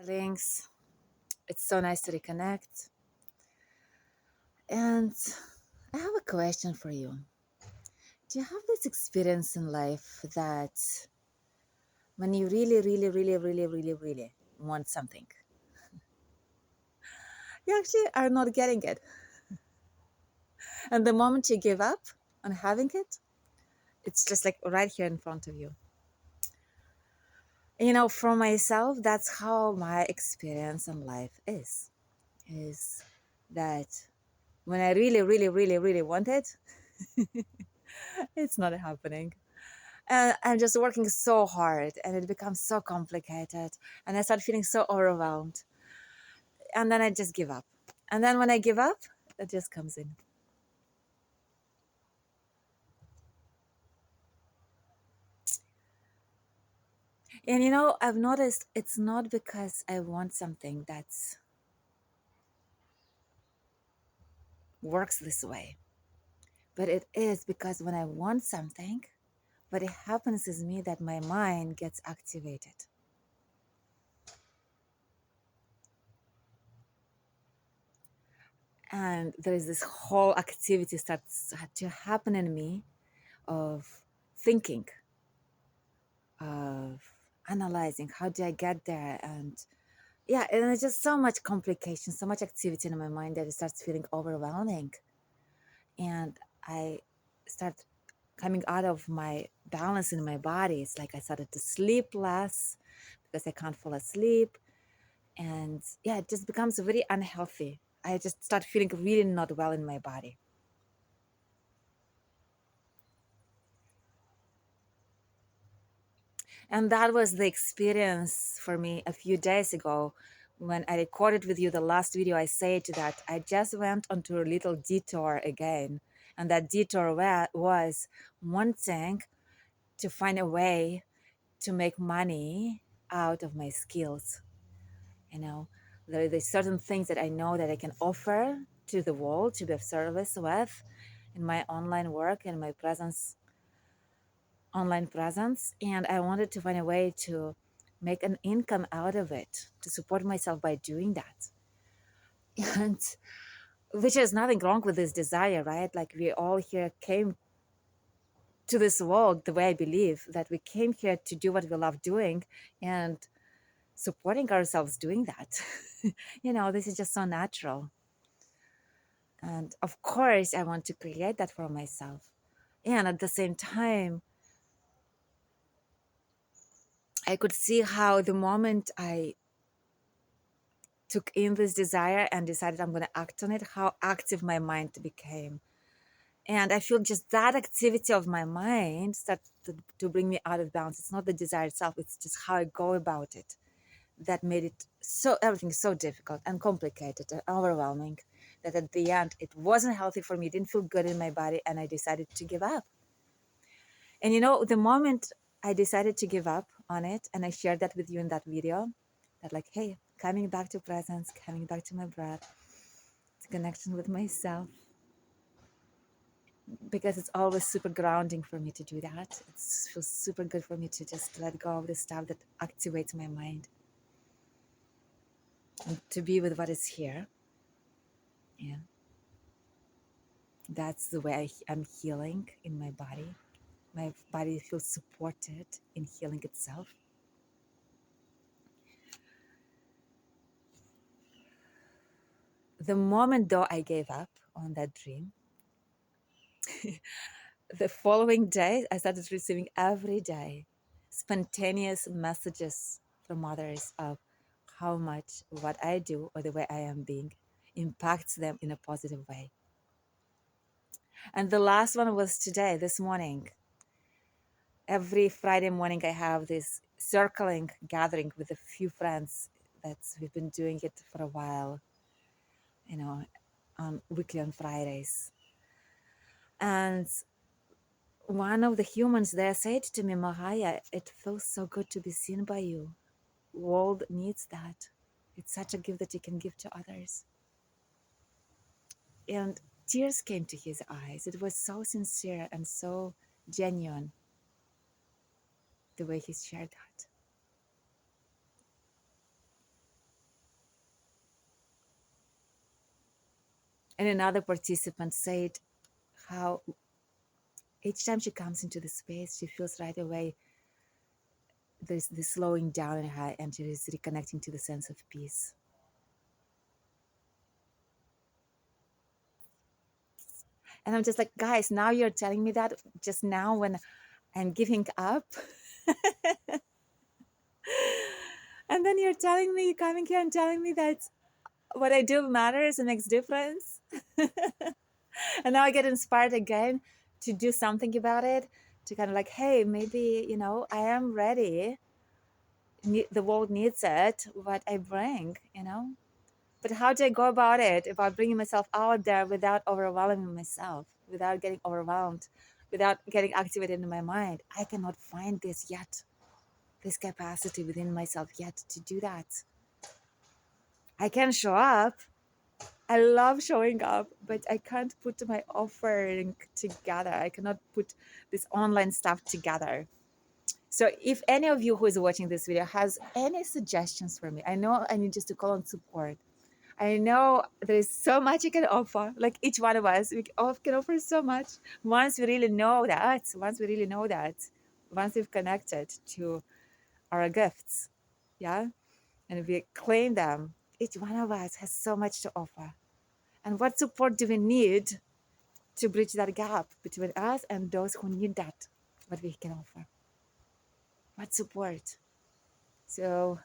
darlings. It's so nice to reconnect. And I have a question for you. Do you have this experience in life that when you really want something, you actually are not getting it? And the moment you give up on having it, it's just like right here in front of you. For myself, that's how my experience in life is that when I really want it, it's not happening. And I'm just working so hard and it becomes so complicated. And I start feeling so overwhelmed. And then I just give up. And then when I give up, it just comes in. And I've noticed it's not because I want something that's works this way, but it is because when I want something, what happens is me that my mind gets activated. And there is this whole activity starts to happen in me of thinking, of analyzing how do I get there, and it's just so much complication, so much activity in my mind that it starts feeling overwhelming, and I start coming out of my balance in my body. It's like I started to sleep less because I can't fall asleep, and it just becomes very unhealthy. I just start feeling really not well in my body. And that was the experience for me a few days ago when I recorded with you the last video. I said that I just went onto a little detour again. And that detour was wanting to find a way to make money out of my skills. There's certain things that I know that I can offer to the world to be of service with in my online work and my online presence, and I wanted to find a way to make an income out of it, to support myself by doing that. And which is nothing wrong with this desire, right? Like we all here came to this world the way I believe that we came here to do what we love doing and supporting ourselves doing that. This is just so natural. And of course, I want to create that for myself. And at the same time, I could see how the moment I took in this desire and decided I'm going to act on it, how active my mind became. And I feel just that activity of my mind started to bring me out of bounds. It's not the desire itself, it's just how I go about it that made it everything so difficult and complicated and overwhelming that at the end it wasn't healthy for me, it didn't feel good in my body, and I decided to give up. And the moment I decided to give up on it, and I shared that with you in that video, that like, hey, coming back to presence, coming back to my breath, to connection with myself, because it's always super grounding for me to do that. It feels super good for me to just let go of the stuff that activates my mind and to be with what is here. Yeah, that's the way I'm healing in my body. My body feels supported in healing itself. The moment though I gave up on that dream, the following day I started receiving every day spontaneous messages from others of how much what I do or the way I am being impacts them in a positive way. And the last one was today, this morning. Every Friday morning I have this circling gathering with a few friends we've been doing it for a while, weekly on Fridays. And one of the humans there said to me, Mahaya, it feels so good to be seen by you. World needs that. It's such a gift that you can give to others. And tears came to his eyes. It was so sincere and so genuine, the way he shared that. And another participant said how each time she comes into the space, she feels right away there's this slowing down in her and she is reconnecting to the sense of peace. And I'm just like, guys, now you're telling me that just now when I'm giving up. And then you're telling me, coming here and telling me that what I do matters and makes difference. And now I get inspired again to do something about it, to kind of like, hey, maybe, I am ready. The world needs it, what I bring, But how do I go about it? About bringing myself out there without overwhelming myself, without getting overwhelmed, without getting activated in my mind. I cannot find this yet, this capacity within myself yet to do that. I can show up. I love showing up, but I can't put my offering together. I cannot put this online stuff together. So if any of you who is watching this video has any suggestions for me, I know I need just to call on support. I know there is so much you can offer. Like each one of us, we can offer so much. Once we really know that, once we've connected to our gifts, yeah, and we claim them, each one of us has so much to offer. And what support do we need to bridge that gap between us and those who need that, what we can offer? What support? So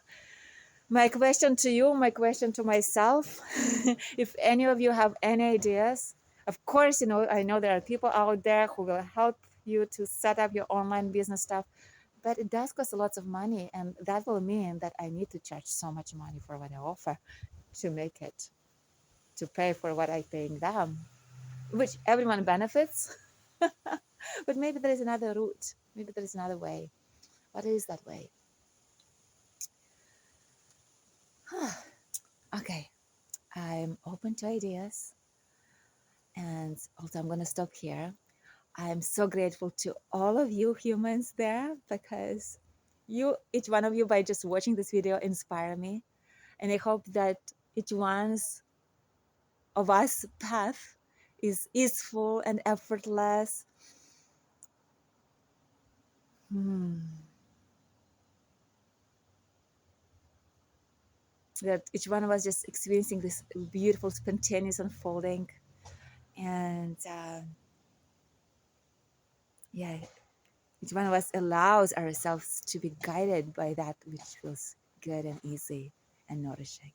my question to you, my question to myself, if any of you have any ideas, of course, I know there are people out there who will help you to set up your online business stuff, but it does cost a lot of money. And that will mean that I need to charge so much money for what I offer to make it, to pay for what I'm paying them, which everyone benefits. But maybe there is another route. Maybe there is another way. What is that way? Okay, I'm open to ideas. And also, I'm going to stop here. I'm so grateful to all of you humans there because each one of you, by just watching this video, inspire me. And I hope that each one's of us path is easeful and effortless. That each one of us just experiencing this beautiful, spontaneous unfolding. And yeah, each one of us allows ourselves to be guided by that which feels good and easy and nourishing.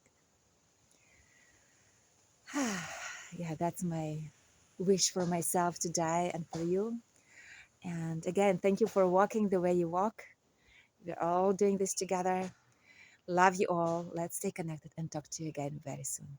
Yeah, that's my wish for myself today and for you. And again, thank you for walking the way you walk. We're all doing this together. Love you all. Let's stay connected and talk to you again very soon.